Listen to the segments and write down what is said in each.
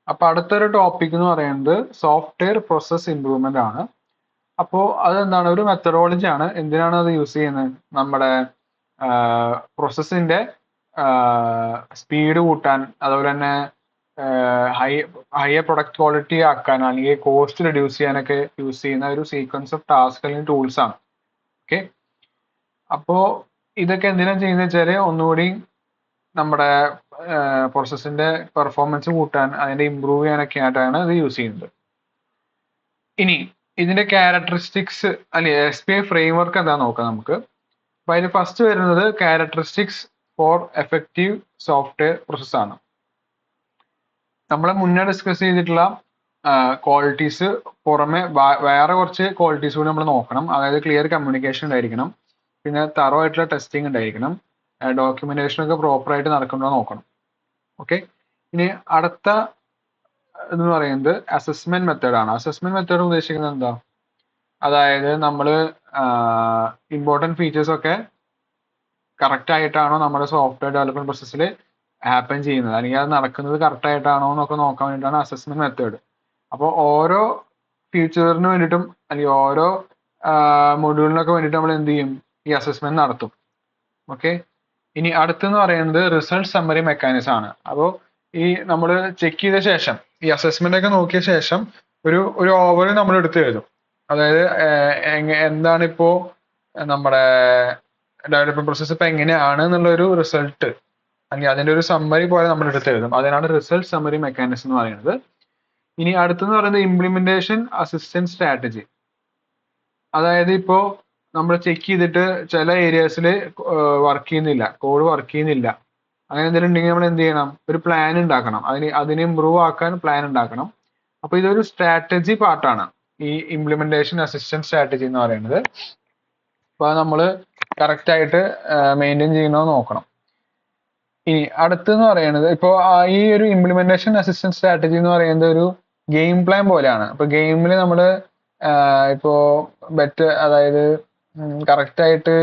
അപ്പൊ അടുത്തൊരു ടോപ്പിക് എന്ന് പറയുന്നത് സോഫ്റ്റ്വെയർ പ്രോസസ് ഇംപ്രൂവ്മെന്റ് ആണ്. അപ്പോൾ അതെന്താണ്, ഒരു മെത്തഡോളജി ആണ്. എന്തിനാണ് അത് യൂസ് ചെയ്യുന്നത്? നമ്മുടെ പ്രോസസ്സിന്റെ സ്പീഡ് കൂട്ടാൻ, അതുപോലെ തന്നെ ഹയർ പ്രൊഡക്റ്റ് ക്വാളിറ്റി ആക്കാൻ, അല്ലെങ്കിൽ കോസ്റ്റ് റെഡ്യൂസ് ചെയ്യാനൊക്കെ യൂസ് ചെയ്യുന്ന ഒരു സീക്വൻസ് ഓഫ് ടാസ്ക് അല്ലെങ്കിൽ ടൂൾസ് ആണ്. ഓക്കെ, അപ്പോ ഇതൊക്കെ എന്തിനാ ചെയ്യുന്നത് വെച്ചാല് ഒന്നുകൂടി നമ്മുടെ പ്രോസസ്സിന്റെ പെർഫോമൻസ് കൂട്ടാൻ, അതിന്റെ ഇമ്പ്രൂവ് ചെയ്യാനൊക്കെ ആയിട്ടാണ് ഇത് യൂസ് ചെയ്യുന്നത്. ഇനി ഇതിന്റെ ക്യാരക്ടറിസ്റ്റിക്സ് അല്ലെ S P I frame work എന്താ നോക്കാം നമുക്ക്. അപ്പൊ അതിൽ ഫസ്റ്റ് വരുന്നത് characteristics for effective software process ആണ്. നമ്മൾ മുന്നേ ഡിസ്കസ് ചെയ്തിട്ടുള്ള ക്വാളിറ്റീസ് പുറമെ വേറെ കുറച്ച് ക്വാളിറ്റീസ് കൂടി നമ്മൾ നോക്കണം. അതായത് ക്ലിയർ കമ്മ്യൂണിക്കേഷൻ ഉണ്ടായിരിക്കണം, പിന്നെ തറോ ആയിട്ടുള്ള ടെസ്റ്റിംഗ് ഉണ്ടായിരിക്കണം, ഡോക്യുമെന്റേഷൻ ഒക്കെ പ്രോപ്പർ ആയിട്ട് നടക്കുന്നുണ്ടോ നോക്കണം. ഓക്കെ, ഇനി അടുത്ത എന്ന് പറയുന്നത് അസസ്മെന്റ് മെത്തേഡ് ആണ്. അസസ്മെന്റ് മെത്തേഡ് ഉദ്ദേശിക്കുന്നത് എന്താ? അതായത് നമ്മൾ ഇമ്പോർട്ടൻറ്റ് ഫീച്ചേഴ്സ് ഒക്കെ കറക്റ്റ് ആയിട്ടാണോ നമ്മുടെ സോഫ്റ്റ്വെയർ ഡെവലപ്മെന്റ് പ്രോസസ്സിൽ ഹാപ്പൻ ചെയ്യുന്നത്, അല്ലെങ്കിൽ അത് നടക്കുന്നത് കറക്റ്റ് ആയിട്ടാണോ എന്നൊക്കെ നോക്കാൻ വേണ്ടിയിട്ടാണ് അസസ്മെന്റ് മെത്തേഡ്. അപ്പോൾ ഓരോ ഫീച്ചറിന് വേണ്ടിയിട്ടും അല്ലെങ്കിൽ ഓരോ മൊഡ്യൂളിനൊക്കെ വേണ്ടിയിട്ട് നമ്മൾ എന്ത് ചെയ്യും? ഈ അസസ്മെന്റ് നടത്തും. ഓക്കെ, ഇനി അടുത്തെന്ന് പറയുന്നത് റിസൾട്ട് സമ്മറി മെക്കാനിസം ആണ്. അപ്പോൾ ഈ നമ്മൾ ചെക്ക് ചെയ്ത ശേഷം, ഈ അസസ്മെന്റ് ഒക്കെ നോക്കിയ ശേഷം ഒരു ഓവർ നമ്മൾ എടുത്ത് എഴുതും. അതായത് എന്താണ് ഇപ്പോ നമ്മുടെ ഡെവലപ്മെന്റ് പ്രോസസ്സ് ഇപ്പൊ എങ്ങനെയാണ് എന്നുള്ള ഒരു റിസൾട്ട്, അല്ലെങ്കിൽ അതിന്റെ ഒരു സമ്മറി പോലെ നമ്മൾ എടുത്ത് എഴുതും. അതിനാണ് റിസൾട്ട് സമ്മറി മെക്കാനിസം എന്ന് പറയുന്നത്. ഇനി അടുത്തെന്ന് പറയുന്നത് ഇംപ്ലിമെന്റേഷൻ അസിസ്റ്റൻസ് സ്ട്രാറ്റജി. അതായത് ഇപ്പോ നമ്മൾ ചെക്ക് ചെയ്തിട്ട് ചില ഏരിയാസിൽ വർക്ക് ചെയ്യുന്നില്ല, കോഡ് വർക്ക് ചെയ്യുന്നില്ല, അങ്ങനെ എന്തെങ്കിലും ഉണ്ടെങ്കിൽ നമ്മൾ എന്ത് ചെയ്യണം? ഒരു പ്ലാൻ ഉണ്ടാക്കണം. അതിനെ ഇമ്പ്രൂവ് ആക്കാൻ പ്ലാൻ ഉണ്ടാക്കണം. അപ്പൊ ഇതൊരു സ്ട്രാറ്റജി പാർട്ടാണ് ഈ ഇംപ്ലിമെന്റേഷൻ അസിസ്റ്റൻസ് സ്ട്രാറ്റജി എന്ന് പറയുന്നത്. അപ്പൊ നമ്മൾ കറക്റ്റ് ആയിട്ട് മെയിൻറ്റെയിൻ ചെയ്യണോ നോക്കണം. ഇനി അടുത്തെന്ന് പറയുന്നത് ഇപ്പോ ഈ ഒരു ഇംപ്ലിമെന്റേഷൻ അസിസ്റ്റൻസ് സ്ട്രാറ്റജി എന്ന് പറയുന്നത് ഒരു ഗെയിം പ്ലാൻ പോലെയാണ്. ഇപ്പൊ ഗെയിമിൽ നമ്മൾ ഇപ്പോ അതായത് കറക്റ്റ് ആയിട്ട്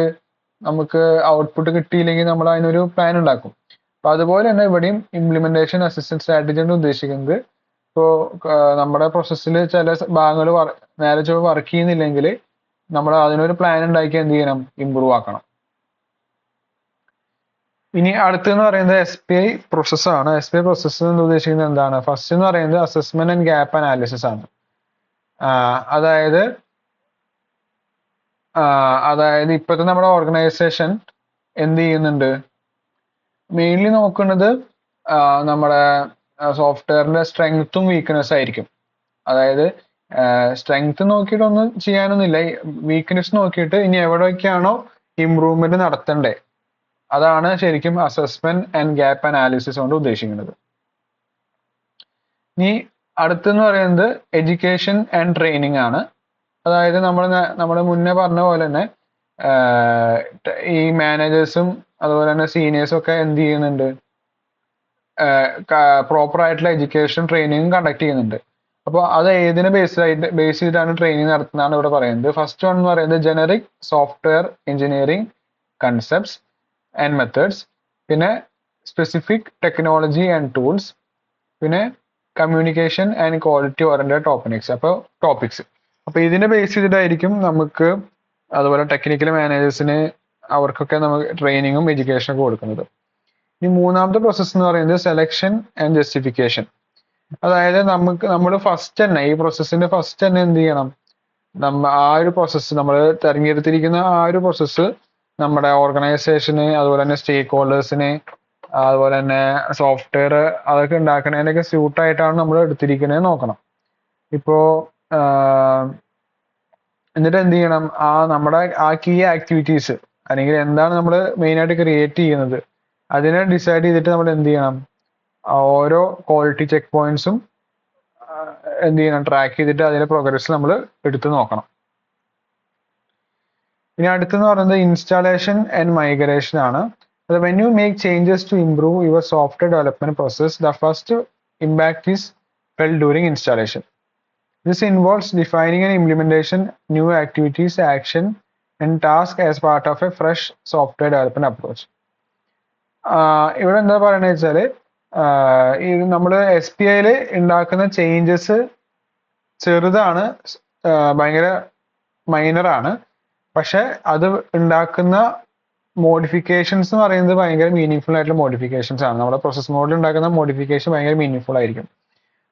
നമുക്ക് ഔട്ട്പുട്ട് കിട്ടിയില്ലെങ്കിൽ നമ്മൾ അതിനൊരു പ്ലാൻ ഉണ്ടാക്കും. അപ്പൊ അതുപോലെ തന്നെ ഇവിടെയും ഇംപ്ലിമെന്റേഷൻ അസിസ്റ്റൻസ് സ്ട്രാറ്റജി കൊണ്ട് ഉദ്ദേശിക്കുന്നത് ഇപ്പോ നമ്മുടെ പ്രോസസ്സിൽ ചില ഭാഗങ്ങൾ നേരെ ചൊവ്വെ വർക്ക് ചെയ്യുന്നില്ലെങ്കിൽ നമ്മൾ അതിനൊരു പ്ലാൻ ഉണ്ടാക്കി എന്ത് ചെയ്യണം? ഇമ്പ്രൂവ് ആക്കണം. ഇനി അടുത്തെന്ന് പറയുന്നത് എസ് പി ഐ പ്രോസസ് ആണ്. എസ് പി ഐ പ്രോസസ് എന്ന് ഉദ്ദേശിക്കുന്നത് എന്താണ്? ഫസ്റ്റ് എന്ന് പറയുന്നത് അസസ്മെന്റ് ആൻഡ് ഗ്യാപ്പ് അനാലിസിസ് ആണ്. അതായത് ഇപ്പോഴത്തെ നമ്മുടെ ഓർഗനൈസേഷൻ എന്ത് ചെയ്യുന്നുണ്ട്? മെയിൻലി നോക്കുന്നത് നമ്മുടെ സോഫ്റ്റ്വെയറിന്റെ സ്ട്രെങ്ത്തും വീക്ക്നെസ് ആയിരിക്കും. അതായത് സ്ട്രെങ്ത് നോക്കിയിട്ടൊന്നും ചെയ്യാനൊന്നുമില്ല, വീക്ക്നെസ് നോക്കിയിട്ട് ഇനി എവിടെയൊക്കെയാണോ ഇമ്പ്രൂവ്മെന്റ് നടത്തണ്ടേ, അതാണ് ശരിക്കും അസസ്മെന്റ് ആൻഡ് ഗ്യാപ്പ് അനാലിസിസ് കൊണ്ട് ഉദ്ദേശിക്കുന്നത്. ഇനി അടുത്തെന്ന് പറയുന്നത് എഡ്യൂക്കേഷൻ ആൻഡ് ട്രെയിനിങ് ആണ്. അതായത് നമ്മൾ മുന്നേ പറഞ്ഞ പോലെ തന്നെ ഈ മാനേജേഴ്സും അതുപോലെ തന്നെ സീനിയേഴ്സും ഒക്കെ എന്ത് ചെയ്യുന്നുണ്ട്? പ്രോപ്പർ ആയിട്ടുള്ള എഡ്യൂക്കേഷൻ ട്രെയിനിങ്ങും കണ്ടക്ട് ചെയ്യുന്നുണ്ട്. അപ്പോൾ അത് ഏതിനെ ബേസ് ചെയ്തിട്ടാണ് ട്രെയിനിങ് നടത്തുന്നതാണ് ഇവിടെ പറയുന്നത്. ഫസ്റ്റ് വൺ എന്ന് പറയുന്നത് generic software engineering concepts and methods, പിന്നെ സ്പെസിഫിക് ടെക്നോളജി ആൻഡ് ടൂൾസ്, പിന്നെ communication and quality oriented topics. അപ്പൊ ഇതിനെ ബേസ് ചെയ്തിട്ടായിരിക്കും നമുക്ക് അതുപോലെ ടെക്നിക്കൽ മാനേജേഴ്സിന് അവർക്കൊക്കെ നമുക്ക് ട്രെയിനിങ്ങും എഡ്യൂക്കേഷനും ഒക്കെ കൊടുക്കുന്നത്. ഇനി മൂന്നാമത്തെ പ്രോസസ്സ് എന്ന് പറയുന്നത് സെലക്ഷൻ ആൻഡ് ജസ്റ്റിഫിക്കേഷൻ. അതായത് നമ്മൾ ഫസ്റ്റ് തന്നെ ഈ പ്രോസസ്സിന്റെ ഫസ്റ്റ് തന്നെ എന്ത് ചെയ്യണം? ആ ഒരു പ്രോസസ്സ് നമ്മൾ തെരഞ്ഞെടുത്തിരിക്കുന്ന ആ ഒരു പ്രോസസ്സ് നമ്മുടെ ഓർഗനൈസേഷന്, അതുപോലെ തന്നെ സ്റ്റേക്ക് ഹോൾഡേഴ്സിന്, അതുപോലെ തന്നെ സോഫ്റ്റ്വെയർ അതൊക്കെ ഉണ്ടാക്കുന്നതിനൊക്കെ സ്യൂട്ടായിട്ടാണ് നമ്മൾ എടുത്തിരിക്കുന്നത് നോക്കണം. ഇപ്പോ എന്നിട്ട് എന്ത് ചെയ്യണം? നമ്മുടെ കീ ആക്ടിവിറ്റീസ് അല്ലെങ്കിൽ എന്താണ് നമ്മൾ മെയിൻ ആയിട്ട് ക്രിയേറ്റ് ചെയ്യുന്നത്, അതിനെ ഡിസൈഡ് ചെയ്തിട്ട് നമ്മൾ എന്ത് ചെയ്യണം? ഓരോ ക്വാളിറ്റി ചെക്ക് പോയിന്റ്സും എന്ത് ചെയ്യണം? ട്രാക്ക് ചെയ്തിട്ട് അതിന്റെ പ്രോഗ്രസ് നമ്മൾ എടുത്തു നോക്കണം. ഇനി അടുത്തെന്ന് പറയുന്നത് ഇൻസ്റ്റാളേഷൻ ആൻഡ് മൈഗ്രേഷൻ ആണ്. When you make changes to improve your software development process, the first impact is felt during installation. This involves defining and implementation new activities, action, and tasks as part of a fresh software development approach. ഇവിടെ എന്താ പറയുന്നത് വെച്ചാല് ഇത് നമ്മൾ SPI യിൽ ഉണ്ടാക്കുന്ന changes ചെറുതാണ്, ഭയങ്കര മൈനർ ആണ്. പക്ഷെ അത് ഉണ്ടാക്കുന്ന മോഡിഫിക്കേഷൻസ് എന്ന് പറയുന്നത് ഭയങ്കര മീനിങ് ആയിട്ടുള്ള മോഡിഫിക്കേഷൻസ് ആണ്. നമ്മുടെ പ്രോസസ് മോഡിൽ ഉണ്ടാക്കുന്ന മോഡിഫിക്കേഷൻ ഭയങ്കര മീനിങ് ആയിരിക്കും.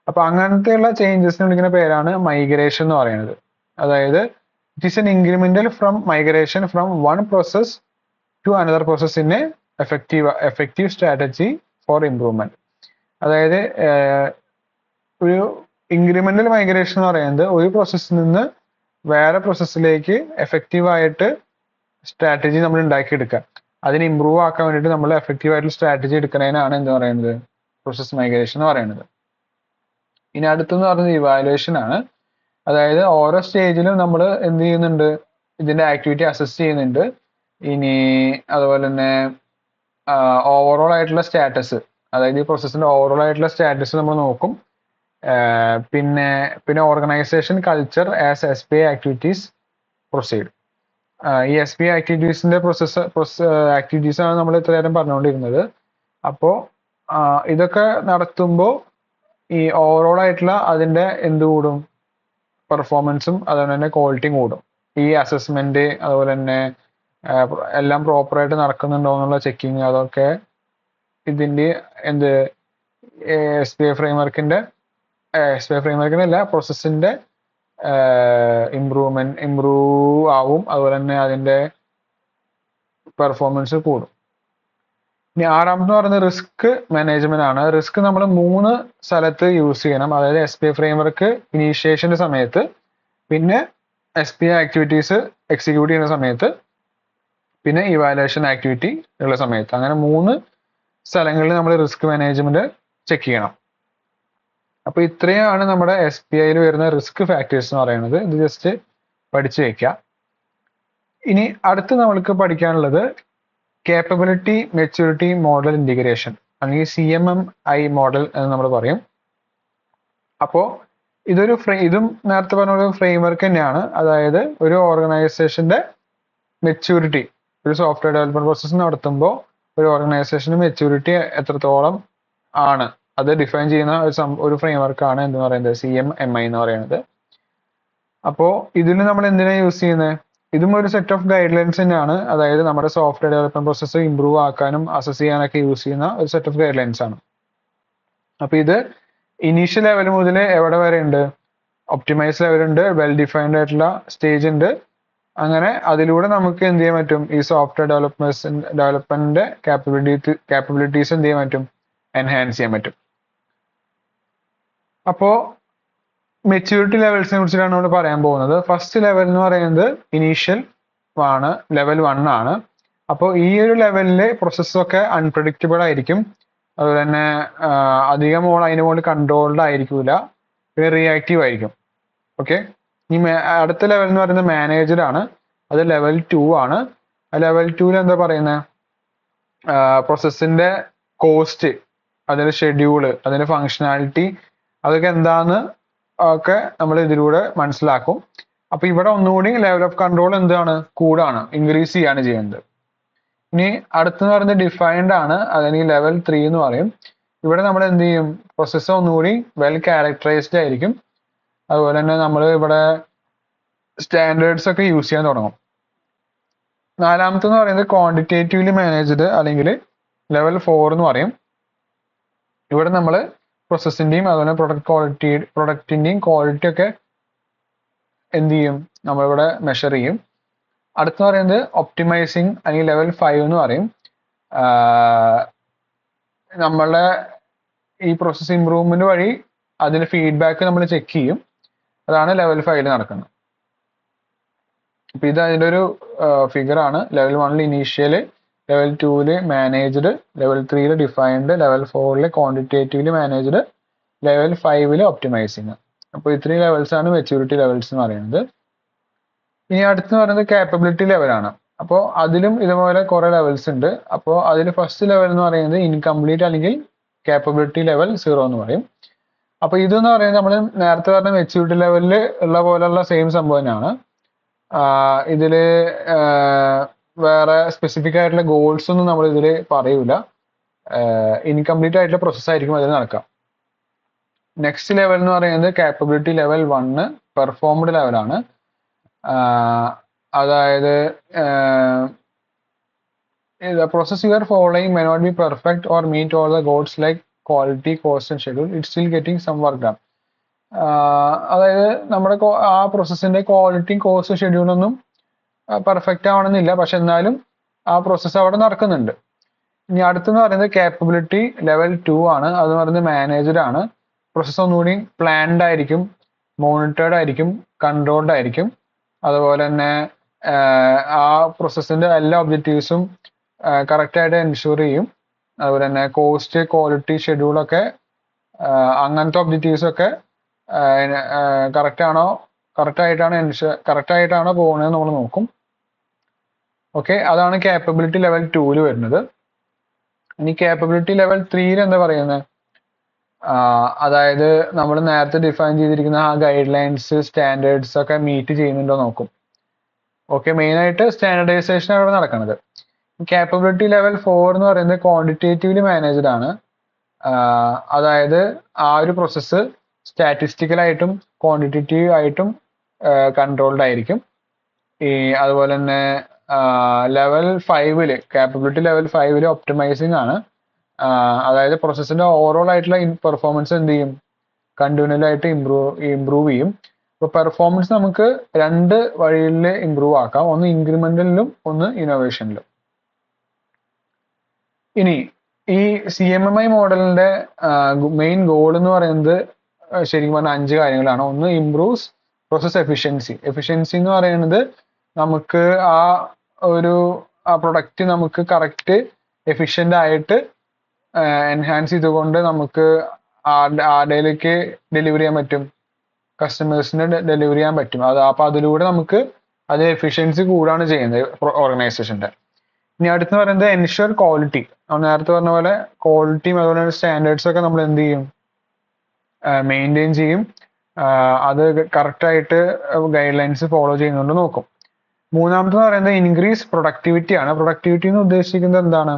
അപ്പൊ അങ്ങനത്തെയുള്ള ചേഞ്ചസിന് വിളിക്കുന്ന പേരാണ് മൈഗ്രേഷൻ എന്ന് പറയുന്നത്. അതായത് it is an incremental from migration from one process to another process in a effective strategy for improvement. അതായത് ഒരു ഇൻക്രിമെന്റൽ മൈഗ്രേഷൻ എന്ന് പറയുന്നത് ഒരു പ്രോസസ്സിൽ നിന്ന് വേറെ പ്രോസസ്സിലേക്ക് എഫക്റ്റീവായിട്ട് സ്ട്രാറ്റജി നമ്മൾ ഉണ്ടാക്കിയെടുക്കുക. അതിന് ഇമ്പ്രൂവ് ആക്കാൻ വേണ്ടിയിട്ട് നമ്മൾ എഫക്റ്റീവ് ആയിട്ടുള്ള സ്ട്രാറ്റജി എടുക്കുന്നതിനാണ് എന്ത് പറയുന്നത്, പ്രോസസ് മൈഗ്രേഷൻ എന്ന് പറയുന്നത്. ഇനി അടുത്തെന്ന് പറയുന്നത് ഇവാലുവേഷൻ ആണ്. അതായത് ഓരോ സ്റ്റേജിലും നമ്മൾ എന്ത് ചെയ്യുന്നുണ്ട്, ഇതിന്റെ ആക്ടിവിറ്റി അസസ് ചെയ്യുന്നുണ്ട്. ഇനി അതുപോലെ തന്നെ ഓവറോൾ ആയിട്ടുള്ള സ്റ്റാറ്റസ്, അതായത് ഈ പ്രോസസ്സിന്റെ ഓവറോൾ ആയിട്ടുള്ള സ്റ്റാറ്റസ് നമ്മൾ നോക്കും. പിന്നെ organisation culture as SPI activities proceed. ഈ SPI ആക്ടിവിറ്റീസിന്റെ ആക്ടിവിറ്റീസ് ആണ് നമ്മൾ ഇത്ര നേരം പറഞ്ഞുകൊണ്ടിരുന്നത്. അപ്പോൾ ഇതൊക്കെ നടത്തുമ്പോൾ ഈ ഓവറോൾ ആയിട്ടുള്ള അതിന്റെ എന്ത് കൂടും, പെർഫോമൻസും അതുപോലെ തന്നെ ക്വാളിറ്റിയും കൂടും. ഈ അസസ്മെന്റ് അതുപോലെ തന്നെ എല്ലാം പ്രോപ്പറായിട്ട് നടക്കുന്നുണ്ടോ എന്നുള്ള ചെക്കിങ്, അതൊക്കെ ഇതിന്റെ എന്ത് SPI ഫ്രെയിംവർക്കിന്റെ അല്ല, പ്രോസസ്സിന്റെ ഇംപ്രൂവ് ആവും. അതുപോലെ തന്നെ അതിന്റെ പെർഫോമൻസ് കൂടും. ഇനി ആറാമത്തെ പറയുന്നത് റിസ്ക് മാനേജ്മെന്റ് ആണ്. റിസ്ക് നമ്മൾ 3 സ്ഥലത്ത് യൂസ് ചെയ്യണം. അതായത് SPI ഫ്രെയിംവർക്ക് ഇനീഷ്യേഷന്റെ സമയത്ത്, പിന്നെ SPI ആക്ടിവിറ്റീസ് എക്സിക്യൂട്ട് ചെയ്യുന്ന സമയത്ത്, പിന്നെ ഇവാലുവേഷൻ ആക്ടിവിറ്റി ഉള്ള സമയത്ത്. അങ്ങനെ 3 സ്ഥലങ്ങളിൽ നമ്മൾ റിസ്ക് മാനേജ്മെന്റ് ചെക്ക് ചെയ്യണം. അപ്പൊ ഇത്രയാണ് നമ്മുടെ SPI യിൽ വരുന്ന റിസ്ക് ഫാക്ടേഴ്സ് എന്ന് പറയുന്നത്. ഇത് ജസ്റ്റ് പഠിച്ചു വെക്കുക. ഇനി അടുത്ത് നമ്മൾക്ക് പഠിക്കാനുള്ളത് കേപ്പബിലിറ്റി മെച്യൂരിറ്റി മോഡൽ ഇന്റഗ്രേഷൻ, അല്ലെങ്കിൽ CMMI മോഡൽ എന്ന് നമ്മൾ പറയും. അപ്പോൾ ഇതും നേരത്തെ പറഞ്ഞ ഫ്രെയിംവർക്ക് തന്നെയാണ്. അതായത് ഒരു ഓർഗനൈസേഷന്റെ മെച്യൂരിറ്റി, ഒരു സോഫ്റ്റ്വെയർ ഡെവലപ്മെന്റ് പ്രോസസ്സ് നടത്തുമ്പോൾ ഒരു ഓർഗനൈസേഷന്റെ മെച്യൂരിറ്റി എത്രത്തോളം ആണ് അത് ഡിഫൈൻ ചെയ്യുന്ന ഒരു ഫ്രെയിംവർക്കാണ് എന്ന് പറയുന്നത് CMMI എന്ന് പറയുന്നത്. അപ്പോൾ ഇതിൽ നമ്മൾ എന്തിനാണ് യൂസ് ചെയ്യുന്നത്? ഇതും ഒരു സെറ്റ് ഓഫ് ഗൈഡ് ലൈൻസ് തന്നെയാണ്. അതായത് നമ്മുടെ സോഫ്റ്റ്വെയർ ഡെവലപ്മെന്റ് പ്രോസസ്സ് ഇംപ്രൂവ് ആക്കാനും അസസ് ചെയ്യാനൊക്കെ യൂസ് ചെയ്യുന്ന ഒരു സെറ്റ് ഓഫ് ഗൈഡ് ലൈൻസ് ആണ്. അപ്പൊ ഇത് ഇനീഷ്യൽ ലെവൽ മുതൽ എവിടെ വരെ ഉണ്ട്? ഒപ്റ്റിമൈസ് ലെവൽ ഉണ്ട്, വെൽ ഡിഫൈൻഡ് ആയിട്ടുള്ള സ്റ്റേജ് ഉണ്ട്. അങ്ങനെ അതിലൂടെ നമുക്ക് എന്ത് ചെയ്യാൻ പറ്റും, ഈ സോഫ്റ്റ്വെയർ ഡെവലപ്മെന്റിന്റെ കാപ്പബിലിറ്റീസ് എന്ത് ചെയ്യാൻ പറ്റും, എൻഹാൻസ് ചെയ്യാൻ പറ്റും. അപ്പോ മെച്യൂരിറ്റി ലെവൽസിനെ കുറിച്ചിട്ടാണ് നമ്മൾ പറയാൻ പോകുന്നത്. ഫസ്റ്റ് ലെവൽ എന്ന് പറയുന്നത് ഇനീഷ്യൽ ആണ്, ലെവൽ 1 ആണ്. അപ്പോൾ ഈ ഒരു ലെവലില് പ്രോസസ്സൊക്കെ അൺപ്രഡിക്റ്റബിൾ ആയിരിക്കും. അതുപോലെ തന്നെ അധികം അതിന് മുകളിൽ കൺട്രോൾഡ് ആയിരിക്കില്ല, പിന്നെ റിയാക്റ്റീവ് ആയിരിക്കും. ഓക്കെ. ഈ അടുത്ത ലെവൽ എന്ന് പറയുന്നത് മാനേജർ ആണ്. അത് ലെവൽ 2 ആണ്. ലെവൽ 2 എന്താ പറയുന്നത്, പ്രോസസ്സിന്റെ കോസ്റ്റ്, അതിന്റെ ഷെഡ്യൂള്, അതിന്റെ ഫങ്ഷനാലിറ്റി, അതൊക്കെ എന്താന്ന് ഒക്കെ നമ്മൾ ഇതിലൂടെ മനസ്സിലാക്കും. അപ്പൊ ഇവിടെ ഒന്നുകൂടി ലെവൽ ഓഫ് കൺട്രോൾ എന്താണ്, കൂടാണ്, ഇൻക്രീസ് ചെയ്യാണ് ചെയ്യുന്നത്. ഇനി അടുത്തെന്ന് പറയുന്നത് ഡിഫൈൻഡ് ആണ്, അല്ലെങ്കിൽ ലെവൽ 3 എന്ന് പറയും. ഇവിടെ നമ്മൾ എന്ത് ചെയ്യും, പ്രോസസ്സ് ഒന്നുകൂടി വെൽ ക്യാരക്ടറൈസ്ഡ് ആയിരിക്കും. അതുപോലെ തന്നെ നമ്മൾ ഇവിടെ സ്റ്റാൻഡേർഡ്സ് ഒക്കെ യൂസ് ചെയ്യാൻ തുടങ്ങും. നാലാമത്തെന്ന് പറയുന്നത് ക്വാണ്ടിറ്റേറ്റീവ്ലി മാനേജ്ഡ്, അല്ലെങ്കിൽ ലെവൽ 4 എന്ന് പറയും. ഇവിടെ നമ്മൾ പ്രോസസ്സിന്റെയും അതുപോലെ പ്രൊഡക്റ്റിന്റെയും ക്വാളിറ്റി ഒക്കെ എന്ത് ചെയ്യും, നമ്മളിവിടെ മെഷർ ചെയ്യും. അടുത്ത പറയുന്നത് ഒപ്റ്റിമൈസിങ്, അല്ലെങ്കിൽ ലെവൽ 5 എന്ന് പറയും. നമ്മളെ ഈ പ്രോസസ് ഇംപ്രൂവ്മെന്റ് വഴി അതിന്റെ ഫീഡ്ബാക്ക് നമ്മൾ ചെക്ക് ചെയ്യും. അതാണ് ലെവൽ 5 നടക്കുന്നത്. അപ്പൊ ഇത് അതിന്റെ ഒരു ഫിഗർ ആണ്. Level 1 initial, level 2 managed, level 3 defined, level 4 quantitatively managed, level 5 optimising. അപ്പോൾ ഇത്രയും ലെവൽസ് ആണ് മെച്യൂരിറ്റി ലെവൽസ് എന്ന് പറയുന്നത്. ഇനി അടുത്ത് പറയുന്നത് കാപ്പബിലിറ്റി ലെവലാണ്. അപ്പോൾ അതിലും ഇതുപോലെ കുറെ ലെവൽസ് ഉണ്ട്. അപ്പോൾ അതിൽ ഫസ്റ്റ് ലെവൽ എന്ന് പറയുന്നത് ഇൻകംപ്ലീറ്റ്, അല്ലെങ്കിൽ കാപ്പബിലിറ്റി ലെവൽ 0 എന്ന് പറയും. അപ്പൊ ഇതെന്ന് പറയുന്നത് നമ്മൾ നേരത്തെ പറഞ്ഞ മെച്യൂരിറ്റി ലെവലിൽ ഉള്ള പോലെയുള്ള സെയിം സംഭവം തന്നെയാണ്. ഇതില് വേറെ സ്പെസിഫിക് ആയിട്ടുള്ള ഗോൾസ് ഒന്നും നമ്മൾ ഇതിൽ പറയൂല. ഇൻകംപ്ലീറ്റ് ആയിട്ടുള്ള പ്രോസസ് ആയിരിക്കും അതിൽ നടക്കുക. നെക്സ്റ്റ് ലെവൽ എന്ന് പറയുന്നത് കാപ്പബിലിറ്റി ലെവൽ 1 പെർഫോംഡ് ലെവലാണ്. അതായത് the process you are following may not be perfect or meet all the goals like quality, cost and schedule. It's still getting some work done. അതായത് നമ്മുടെ ആ പ്രോസസ്സിന്റെ ക്വാളിറ്റിയും കോസ്റ്റ് ഷെഡ്യൂളൊന്നും പെർഫെക്റ്റ് ആവണമെന്നില്ല, പക്ഷെ എന്നാലും ആ പ്രോസസ്സ് അവിടെ നടക്കുന്നുണ്ട്. ഇനി അടുത്തെന്ന് പറയുന്നത് കാപ്പബിലിറ്റി ലെവൽ 2 ആണ്. അത് പറയുന്നത് മാനേജഡ് ആണ്. പ്രോസസ്സ് ഒന്നുകൂടി പ്ലാൻഡ് ആയിരിക്കും, മോണിറ്റേർഡ് ആയിരിക്കും, കൺട്രോൾഡ് ആയിരിക്കും. അതുപോലെ തന്നെ ആ പ്രോസസ്സിന്റെ എല്ലാ ഒബ്ജക്റ്റീവ്സും കറക്റ്റ് ആയിട്ട് എൻഷുർ ചെയ്യും. അതുപോലെ തന്നെ കോസ്റ്റ്, ക്വാളിറ്റി, ഷെഡ്യൂളൊക്കെ അങ്ങനത്തെ ഒബ്ജക്റ്റീവ്സ് ഒക്കെ കറക്റ്റ് ആയിട്ടാണോ പോകുന്നത് നമ്മൾ നോക്കും. ഓക്കെ, അതാണ് കാപ്പബിലിറ്റി ലെവൽ 2 വരുന്നത്. ഇനി കാപ്പബിലിറ്റി ലെവൽ 3 എന്താ പറയുന്നത്? അതായത് നമ്മൾ നേരത്തെ ഡിഫൈൻ ചെയ്തിരിക്കുന്ന ആ ഗൈഡ് ലൈൻസ്, സ്റ്റാൻഡേർഡ്സ് ഒക്കെ മീറ്റ് ചെയ്യുന്നുണ്ടോ നോക്കും. ഓക്കെ, മെയിൻ ആയിട്ട് സ്റ്റാൻഡർഡൈസേഷൻ ആണ് ഇവിടെ നടക്കുന്നത്. കാപ്പബിലിറ്റി ലെവൽ 4 എന്ന് പറയുന്നത് ക്വാണ്ടിറ്റേറ്റീവ്ലി മാനേജ്ഡ് ആണ്. അതായത് ആ ഒരു പ്രോസസ്സ് സ്റ്റാറ്റിസ്റ്റിക്കലായിട്ടും ക്വാണ്ടിറ്റേറ്റീവ് ആയിട്ടും കൺട്രോൾഡ് ആയിരിക്കും. അതുപോലെ തന്നെ ലെവൽ 5 കാപ്പബിലിറ്റി ലെവൽ 5 ഒപ്റ്റിമൈസിങ് ആണ്. അതായത് പ്രോസസ്സിന്റെ ഓവറോൾ ആയിട്ടുള്ള പെർഫോമൻസ് എന്ത് ചെയ്യും? കണ്ടിന്യൂലായിട്ട് ഇംപ്രൂവ് ചെയ്യും. ഇപ്പൊ പെർഫോമൻസ് നമുക്ക് 2 വഴിയിൽ ഇംപ്രൂവ് ആക്കാം, ഒന്ന് ഇൻക്രിമെന്റലിലും ഒന്ന് ഇന്നോവേഷനിലും. ഇനി ഈ CMMI മോഡലിന്റെ മെയിൻ ഗോൾ എന്ന് പറയുന്നത് ശരിക്കും പറഞ്ഞാൽ 5 കാര്യങ്ങളാണ്. ഒന്ന് ഇംപ്രൂവ്സ് പ്രോസസ് എഫിഷ്യൻസി. എഫിഷ്യൻസി എന്ന് പറയുന്നത് നമുക്ക് ആ പ്രൊഡക്റ്റ് നമുക്ക് കറക്റ്റ് എഫിഷ്യന്റ് ആയിട്ട് എൻഹാൻസ് ചെയ്തുകൊണ്ട് നമുക്ക് ആരുടെയിലേക്ക് ഡെലിവർ ചെയ്യാൻ പറ്റും, കസ്റ്റമേഴ്സിന് ഡെലിവർ ചെയ്യാൻ പറ്റും. അപ്പൊ അതിലൂടെ നമുക്ക് അത് എഫിഷ്യൻസി കൂടാണ് ചെയ്യുന്നത് ഓർഗനൈസേഷന്റെ. ഇനി അടുത്ത് പറയുന്നത് എൻഷുർ ക്വാളിറ്റി. നേരത്തെ പറഞ്ഞ പോലെ ക്വാളിറ്റിയും അതുപോലെ തന്നെ സ്റ്റാൻഡേർഡ്സ് ഒക്കെ നമ്മൾ എന്ത് ചെയ്യും? മെയിൻറ്റെയിൻ ചെയ്യും. അത് കറക്റ്റ് ആയിട്ട് ഗൈഡ് ലൈൻസ് ഫോളോ ചെയ്യുന്നുണ്ട് നോക്കും. മൂന്നാമത്തെ പറയുന്നത് ഇൻക്രീസ് പ്രൊഡക്ടിവിറ്റി ആണ്. പ്രൊഡക്ടിവിറ്റി എന്ന് ഉദ്ദേശിക്കുന്നത് എന്താണ്?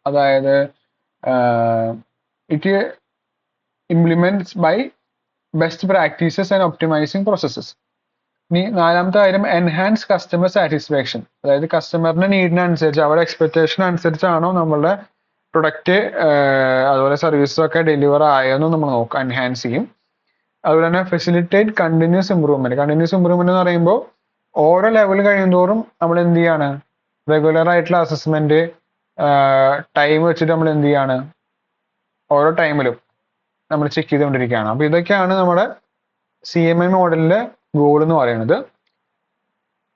അതായത് it implements by best practices and optimising processes. ഇനി നാലാമത്തെ കാര്യം എൻഹാൻസ് കസ്റ്റമർ സാറ്റിസ്ഫാക്ഷൻ. അതായത് കസ്റ്റമറിന്റെ നീഡിനനുസരിച്ച്, അവരുടെ എക്സ്പെക്ടേഷൻ അനുസരിച്ചാണോ നമ്മളുടെ പ്രൊഡക്റ്റ് അതുപോലെ സർവീസസ് ഒക്കെ ഡെലിവർ ആയെന്ന് നമ്മൾ നോക്കാം, എൻഹാൻസ് ചെയ്യും. അതുപോലെ തന്നെ facilitate continuous improvement. Continuous improvement എന്ന് പറയുമ്പോൾ ഓരോ ലെവൽ കഴിയുന്തോറും നമ്മൾ എന്ത് ചെയ്യാണ്? റെഗുലർ ആയിട്ടുള്ള അസസ്മെന്റ് ടൈം വെച്ചിട്ട് നമ്മൾ എന്ത് ചെയ്യാണ്? ഓരോ ടൈമിലും നമ്മൾ ചെക്ക് ചെയ്തുകൊണ്ടിരിക്കുകയാണ്. അപ്പൊ ഇതൊക്കെയാണ് നമ്മുടെ CMMI മോഡലിന്റെ ഗോൾ എന്ന് പറയുന്നത്.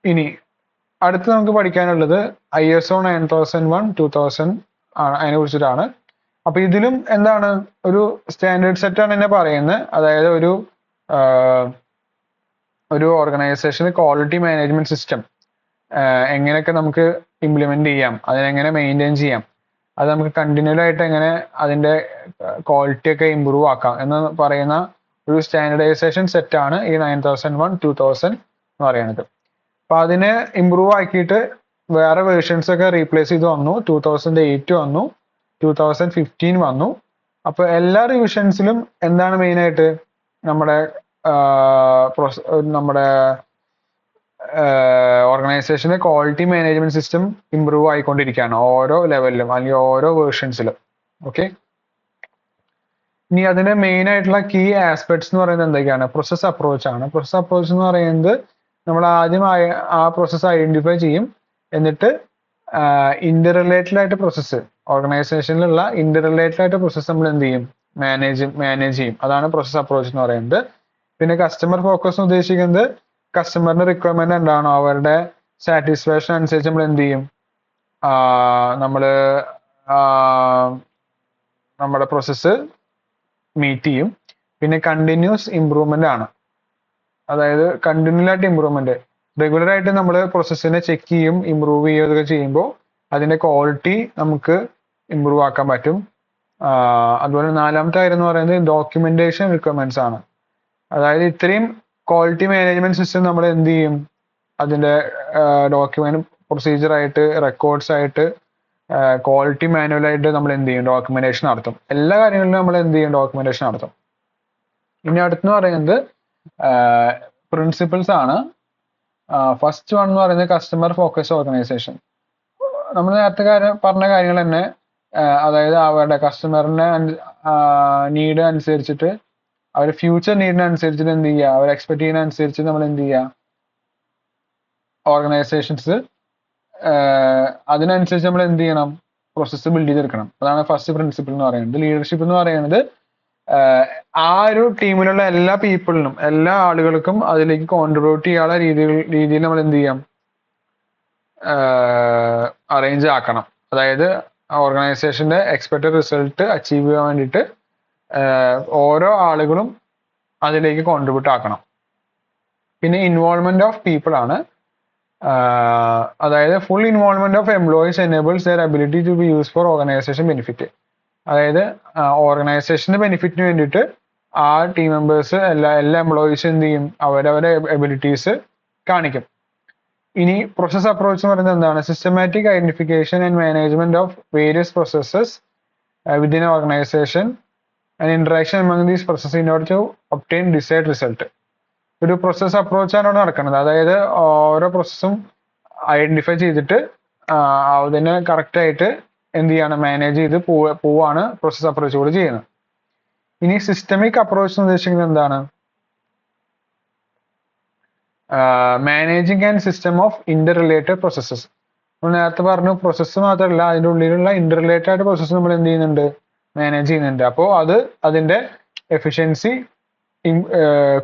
ഇനി അടുത്ത് നമുക്ക് പഠിക്കാനുള്ളത് ISO 9001 2000 ആണ്, അതിനെ കുറിച്ചിട്ടാണ്. അപ്പൊ ഇതിലും എന്താണ് ഒരു സ്റ്റാൻഡേർഡ് സെറ്റ് ആണ് എന്നെ പറയുന്നത്. അതായത് ഒരു ഓർഗനൈസേഷന് ക്വാളിറ്റി മാനേജ്മെന്റ് സിസ്റ്റം എങ്ങനെയൊക്കെ നമുക്ക് ഇംപ്ലിമെന്റ് ചെയ്യാം, അതിനെങ്ങനെ മെയിൻറ്റെയിൻ ചെയ്യാം, അത് നമുക്ക് കണ്ടിന്യൂൽ ആയിട്ട് എങ്ങനെ അതിന്റെ ക്വാളിറ്റി ഒക്കെ ഇമ്പ്രൂവ് ആക്കാം എന്ന് പറയുന്ന ഒരു സ്റ്റാൻഡർഡൈസേഷൻ സെറ്റ് ആണ് ഈ 9001 2000 എന്ന് പറയുന്നത്. അപ്പൊ അതിനെ ഇമ്പ്രൂവ് ആക്കിയിട്ട് വേറെ വേർഷൻസ് ഒക്കെ റീപ്ലേസ് ചെയ്ത് വന്നു. 2008 വന്നു, 2015 വന്നു. അപ്പൊ എല്ലാ റിവിഷൻസിലും എന്താണ് മെയിൻ ആയിട്ട് നമ്മുടെ ഓർഗനൈസേഷന്റെ ക്വാളിറ്റി മാനേജ്മെന്റ് സിസ്റ്റം ഇമ്പ്രൂവ് ആയിക്കൊണ്ടിരിക്കുകയാണ് ഓരോ ലെവലിലും അല്ലെങ്കിൽ ഓരോ വേർഷൻസിലും. ഓക്കെ, ഇനി അതിന്റെ മെയിൻ ആയിട്ടുള്ള കീ ആസ്പെക്ട്സ് എന്ന് പറയുന്നത് എന്തൊക്കെയാണ്? പ്രോസസ് അപ്രോച്ച് ആണ്. പ്രോസസ് അപ്രോച്ച് എന്ന് പറയുന്നത് നമ്മൾ ആദ്യം ആ പ്രോസസ്സ് ഐഡന്റിഫൈ ചെയ്യും, എന്നിട്ട് ഇന്റർ റിലേറ്റഡ് ആയിട്ട് പ്രോസസ്സ്, ഓർഗനൈസേഷനിലുള്ള ഇന്റർ റിലേറ്റഡ് ആയിട്ട് പ്രോസസ്സ് നമ്മൾ എന്ത് ചെയ്യും? മാനേജ് ചെയ്യും. അതാണ് പ്രോസസ് അപ്രോച്ച് എന്ന് പറയുന്നത്. പിന്നെ കസ്റ്റമർ ഫോക്കസ് ഉദ്ദേശിക്കുന്നത് കസ്റ്റമറിന്റെ റിക്വയർമെന്റ് എന്താണോ അവരുടെ സാറ്റിസ്ഫാക്ഷൻ അനുസരിച്ച് നമ്മൾ എന്ത് ചെയ്യും? നമ്മുടെ പ്രോസസ്സ് മീറ്റ് ചെയ്യും. പിന്നെ കണ്ടിന്യൂസ് ഇംപ്രൂവ്മെന്റ് ആണ്. അതായത് കണ്ടിന്യൂൽ ആയിട്ട് ഇമ്പ്രൂവ്മെന്റ്, റെഗുലർ ആയിട്ട് നമ്മൾ പ്രോസസ്സിനെ ചെക്ക് ചെയ്യും, ഇമ്പ്രൂവ് ചെയ്യുകയൊക്കെ ചെയ്യുമ്പോൾ അതിന്റെ ക്വാളിറ്റി നമുക്ക് ഇമ്പ്രൂവ് ആക്കാൻ പറ്റും. അതുപോലെ നാലാമത്തെ കാര്യം എന്ന് പറയുന്നത് ഡോക്യുമെന്റേഷൻ റിക്വയർമെന്റ്സ് ആണ്. അതായത് ഇത്രയും ക്വാളിറ്റി മാനേജ്മെന്റ് സിസ്റ്റം നമ്മൾ എന്ത് ചെയ്യും? അതിന്റെ ഡോക്യുമെന്റ് പ്രൊസീജിയർ ആയിട്ട്, റെക്കോർഡ്സ് ആയിട്ട് ക്വാളിറ്റി മാനുവലായിട്ട് നമ്മൾ എന്ത് ചെയ്യും, ഡോക്യുമെന്റേഷൻ നടത്തും. എല്ലാ കാര്യങ്ങളിലും നമ്മൾ എന്ത് ചെയ്യും, ഡോക്യുമെന്റേഷൻ നടത്തും. ഇനി അടുത്തെന്ന് പറയുന്നത് പ്രിൻസിപ്പിൾസ് ആണ്. ഫസ്റ്റ് വൺ എന്ന് പറയുന്നത് കസ്റ്റമർ ഫോക്കസ് ഓർഗനൈസേഷൻ. നമ്മൾ നേരത്തെ പറഞ്ഞ കാര്യങ്ങൾ തന്നെ, അതായത് അവരുടെ കസ്റ്റമറിന്റെ നീഡ് അനുസരിച്ചിട്ട്, അവർ ഫ്യൂച്ചർ നീഡിനനുസരിച്ചിട്ട് എന്ത് ചെയ്യുക, അവർ എക്സ്പെക്ട് ചെയ്യുന്ന അനുസരിച്ച് നമ്മൾ എന്ത് ചെയ്യുക, ഓർഗനൈസേഷൻസ് അതിനനുസരിച്ച് നമ്മൾ എന്ത് ചെയ്യണം, പ്രോസസ്സ് ബിൽഡ് ചെയ്തെടുക്കണം. അതാണ് ഫസ്റ്റ് പ്രിൻസിപ്പിൾ എന്ന് പറയുന്നത്. ലീഡർഷിപ്പ് എന്ന് പറയുന്നത് ആ ഒരു ടീമിലുള്ള എല്ലാ പീപ്പിളിനും, എല്ലാ ആളുകൾക്കും അതിലേക്ക് കോൺട്രിബ്യൂട്ട് ചെയ്യാനുള്ള രീതിയിൽ നമ്മൾ എന്ത് ചെയ്യാം, അറേഞ്ച് ആക്കണം. അതായത് ഓർഗനൈസേഷന്റെ എക്സ്പെക്റ്റഡ് റിസൾട്ട് അച്ചീവ് ചെയ്യാൻ വേണ്ടിയിട്ട് ഓരോ ആളുകളും അതിലേക്ക് കോൺട്രിബ്യൂട്ട് ആക്കണം. പിന്നെ ഇൻവോൾവ്മെന്റ് ഓഫ് പീപ്പിൾ ആണ്. അതായത് full involvement of employees enables their ability to be use for organisation benefit. അതായത് ഓർഗനൈസേഷന്റെ ബെനിഫിറ്റിന് വേണ്ടിയിട്ട് ആ ടീം മെമ്പേഴ്സ് എല്ലാ എംപ്ലോയീസും എന്ത് ചെയ്യും, അവരവരുടെ എബിലിറ്റീസ് കാണിക്കും. ഇനി പ്രോസസ് അപ്രോച്ച് എന്ന് പറയുന്നത് എന്താണ്, systematic identification and management of various processes within organisation and interaction among these process in order to obtain decide result. ഒരു പ്രോസസ് അപ്രോച്ചാണ് അവിടെ നടക്കുന്നത്. അതായത് ഓരോ പ്രോസസ്സും ഐഡന്റിഫൈ ചെയ്തിട്ട് അതിനെ കറക്റ്റ് ആയിട്ട് എന്ത് ചെയ്യാണ്, മാനേജ് ചെയ്ത് പോവാണ് പ്രോസസ് അപ്രോച്ച് കൂടെ ചെയ്യുന്നത്. ഇനി സിസ്റ്റമിക് അപ്രോച്ച് എന്ന് ഉദ്ദേശിക്കുന്നത് എന്താണ്, managing and system of Inter related processes. നമ്മൾ നേരത്തെ പറഞ്ഞു, പ്രോസസ്സ് മാത്രമല്ല, അതിൻ്റെ ഉള്ളിലുള്ള ഇന്റർ റിലേറ്റഡ് ആയിട്ട് പ്രോസസ്സ് നമ്മൾ എന്ത് ചെയ്യുന്നുണ്ട്, മാനേജ് ചെയ്യുന്നുണ്ട്. അപ്പോൾ അതിന്റെ എഫിഷ്യൻസി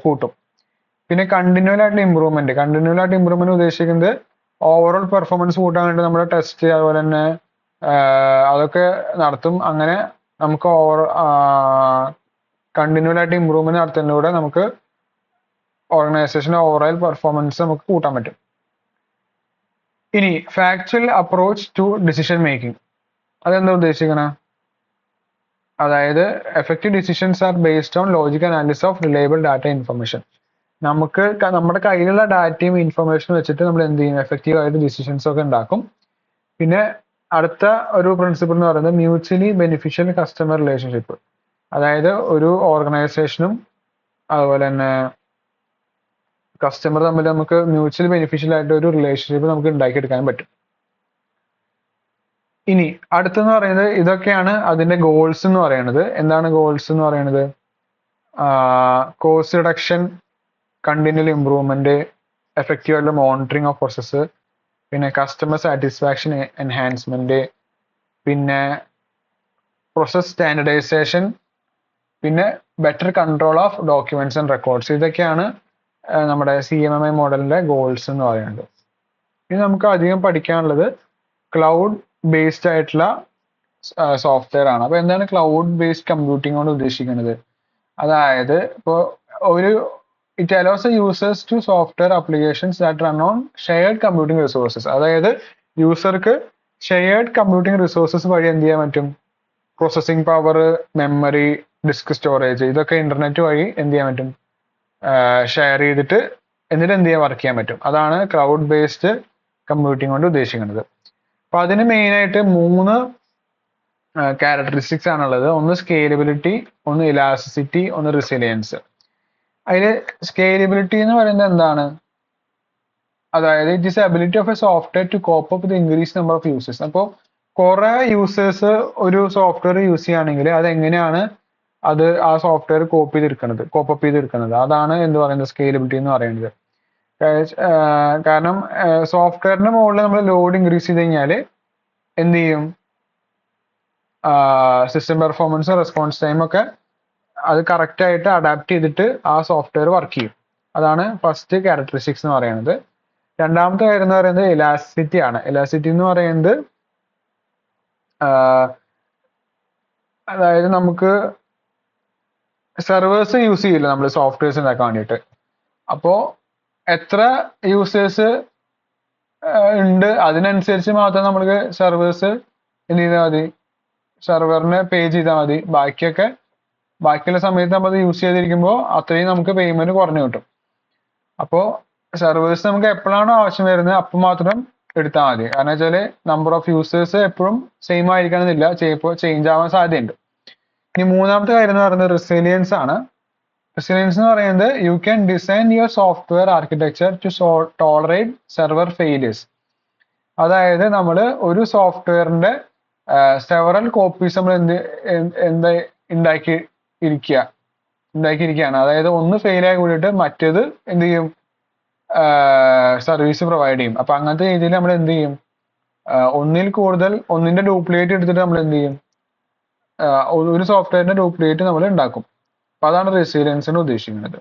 കൂട്ടും. പിന്നെ കണ്ടിന്യൂവൽ ആയിട്ടുള്ള ഇമ്പ്രൂവ്മെന്റ് ഉദ്ദേശിക്കുന്നത് ഓവറോൾ പെർഫോമൻസ് കൂട്ടാൻ വേണ്ടി നമ്മുടെ ടെസ്റ്റ് അതുപോലെ തന്നെ അതൊക്കെ നടത്തും. അങ്ങനെ നമുക്ക് കണ്ടിന്യൂവൽ ആയിട്ട് ഇമ്പ്രൂവ്മെന്റ് നടത്തുന്നതിലൂടെ നമുക്ക് ഓർഗനൈസേഷന്റെ ഓവറോൾ പെർഫോമൻസ് നമുക്ക് കൂട്ടാൻ പറ്റും. ഇനി factual approach to decision making, അതെന്താ ഉദ്ദേശിക്കണേ, അതായത് effective decisions are based on logical analysis of reliable data information. നമുക്ക് നമ്മുടെ കയ്യിലുള്ള ഡാറ്റയും ഇൻഫർമേഷനും വെച്ചിട്ട് നമ്മൾ എന്ത് ചെയ്യും, എഫക്റ്റീവ് ആയിട്ട് ഡിസിഷൻസ് ഒക്കെ ഉണ്ടാക്കും. പിന്നെ അടുത്ത ഒരു പ്രിൻസിപ്പിൾ എന്ന് പറയുന്നത് മ്യൂച്വലി ബെനിഫിഷ്യൽ കസ്റ്റമർ റിലേഷൻഷിപ്പ്. അതായത് ഒരു ഓർഗനൈസേഷനും അതുപോലെ തന്നെ കസ്റ്റമർ തമ്മിൽ നമുക്ക് മ്യൂച്വലി ബെനിഫിഷ്യൽ ആയിട്ട് ഒരു റിലേഷൻഷിപ്പ് നമുക്ക് ഉണ്ടാക്കിയെടുക്കാൻ പറ്റും. ഇനി അടുത്തെന്ന് പറയുന്നത് ഇതൊക്കെയാണ് അതിന്റെ ഗോൾസ് എന്ന് പറയുന്നത്. എന്താണ് ഗോൾസ് എന്ന് പറയുന്നത്, cost reduction, continual improvement, effective ആയിട്ടുള്ള മോണിറ്ററിങ് ഓഫ് പ്രോസസ്സ്, പിന്നെ കസ്റ്റമർ സാറ്റിസ്ഫാക്ഷൻ എൻഹാൻസ്മെന്റ്, പിന്നെ പ്രോസസ് സ്റ്റാൻഡർഡൈസേഷൻ, പിന്നെ better control of documents and records. ഇതൊക്കെയാണ് നമ്മുടെ CMMI മോഡലിന്റെ ഗോൾസ് എന്ന് പറയുന്നത്. ഇനി നമുക്ക് അധികം പഠിക്കാനുള്ളത് ക്ലൗഡ് ബേസ്ഡ് ആയിട്ടുള്ള സോഫ്റ്റ്വെയർ ആണ്. അപ്പൊ എന്താണ് ക്ലൗഡ് ബേസ്ഡ് കമ്പ്യൂട്ടിംഗ് കൊണ്ട് ഉദ്ദേശിക്കുന്നത്, അതായത് ഇപ്പോൾ it allows the users to software applications that run on shared computing resources. അതായത് യൂസർക്ക് ഷെയർഡ് കമ്പ്യൂട്ടിംഗ് റിസോഴ്സസ് വഴി എന്ത് ചെയ്യാൻ പറ്റും, processing power, memory, disk storage, ഇതൊക്കെ ഇന്റർനെറ്റ് വഴി എന്ത് ചെയ്യാൻ പറ്റും, ഷെയർ ചെയ്തിട്ട് എന്നിട്ട് എന്ത് ചെയ്യാൻ, വർക്ക് ചെയ്യാൻ പറ്റും. അതാണ് ക്ലൗഡ് ബേസ്ഡ് കമ്പ്യൂട്ടിംഗ് കൊണ്ട് ഉദ്ദേശിക്കുന്നത്. അപ്പൊ അതിന് മെയിൻ ആയിട്ട് 3 ക്യാരക്ടറിസ്റ്റിക്സ് ആണുള്ളത്. ഒന്ന് സ്കേലബിലിറ്റി, ഒന്ന് ഇലാസ്റ്റിസിറ്റി, ഒന്ന് റെസിലിയൻസ്. അതില് സ്കേലബിലിറ്റി എന്ന് പറയുന്നത് എന്താണ്, അതായത് it is ability of a software to cope up with increase number of users. അപ്പോൾ കുറെ യൂസേഴ്സ് ഒരു സോഫ്റ്റ്വെയർ യൂസ് ചെയ്യുകയാണെങ്കിൽ അതെങ്ങനെയാണ് അത് ആ സോഫ്റ്റ്വെയർ കോപ്പ് അപ്പ് ചെയ്തെടുക്കുന്നത്, അതാണ് എന്ത് പറയുന്നത്, സ്കേലബിലിറ്റി എന്ന് പറയുന്നത്. കാരണം സോഫ്റ്റ്വെയറിന്റെ മുകളിൽ നമ്മൾ ലോഡ് ഇൻക്രീസ് ചെയ്ത് കഴിഞ്ഞാൽ എന്ത് ചെയ്യും, സിസ്റ്റം പെർഫോമൻസ്, റെസ്പോൺസ് ടൈം ഒക്കെ അത് കറക്റ്റ് ആയിട്ട് അഡാപ്റ്റ് ചെയ്തിട്ട് ആ സോഫ്റ്റ്വെയർ വർക്ക് ചെയ്യും. അതാണ് ഫസ്റ്റ് ക്യാരക്ടറിസ്റ്റിക്സ് എന്ന് പറയുന്നത്. രണ്ടാമത്തെ കാര്യം എന്ന് പറയുന്നത് ഇലാസ്റ്റിസിറ്റി ആണ്. ഇലാസ്റ്റിസിറ്റി എന്ന് പറയുന്നത് അതായത് നമുക്ക് സെർവേഴ്സ് യൂസ് ചെയ്യില്ല നമ്മൾ സോഫ്റ്റ്വെയർസ് ഉണ്ടാക്കാൻ വേണ്ടിയിട്ട്. അപ്പോൾ എത്ര യൂസേഴ്സ് ഉണ്ട് അതിനനുസരിച്ച് മാത്രം നമ്മൾക്ക് സെർവേഴ്സ് എന്ത് ചെയ്താൽ മതി, സെർവറിന് പേ ചെയ്താൽ മതി. ബാക്കിയുള്ള സമയത്ത് നമ്മൾ യൂസ് ചെയ്തിരിക്കുമ്പോൾ അത്രയും നമുക്ക് പേയ്മെന്റ് കുറഞ്ഞു കിട്ടും. അപ്പോൾ സെർവേഴ്സ് നമുക്ക് എപ്പോഴാണോ ആവശ്യം വരുന്നത് അപ്പോൾ മാത്രം എടുത്താൽ മതി. കാരണം വെച്ചാല് നമ്പർ ഓഫ് യൂസേഴ്സ് എപ്പോഴും സെയിം ആയിരിക്കണമെന്നില്ല, ചിലപ്പോൾ ചേഞ്ച് ആവാൻ സാധ്യതയുണ്ട്. ഇനി മൂന്നാമത്തെ കാര്യം എന്ന് പറയുന്നത് റെസിലിയൻസ് ആണ്. റെസിലിയൻസ് എന്ന് പറയുന്നത് you can design your software architecture to tolerate server failures. അതായത് നമ്മൾ ഒരു സോഫ്റ്റ്വെയറിന്റെ സെവറൽ കോപ്പീസ് നമ്മൾ എന്താ ഉണ്ടാക്കി ഉണ്ടാക്കിയിരിക്കുകയാണ്. അതായത് ഒന്ന് ഫെയിൽ ആയി കൂടിയിട്ട് മറ്റേത് എന്ത് ചെയ്യും, സർവീസ് പ്രൊവൈഡ് ചെയ്യും. അപ്പൊ അങ്ങനത്തെ രീതിയിൽ നമ്മൾ എന്ത് ചെയ്യും, ഒന്നിന്റെ ഡ്യൂപ്ലിക്കേറ്റ് എടുത്തിട്ട് നമ്മൾ എന്ത് ചെയ്യും, ഒരു സോഫ്റ്റ്വെയറിന്റെ ഡ്യൂപ്ലിക്കേറ്റ് നമ്മൾ ഉണ്ടാക്കും. അപ്പൊ അതാണ് റെസിലിയൻസിന് ഉദ്ദേശിക്കുന്നത്.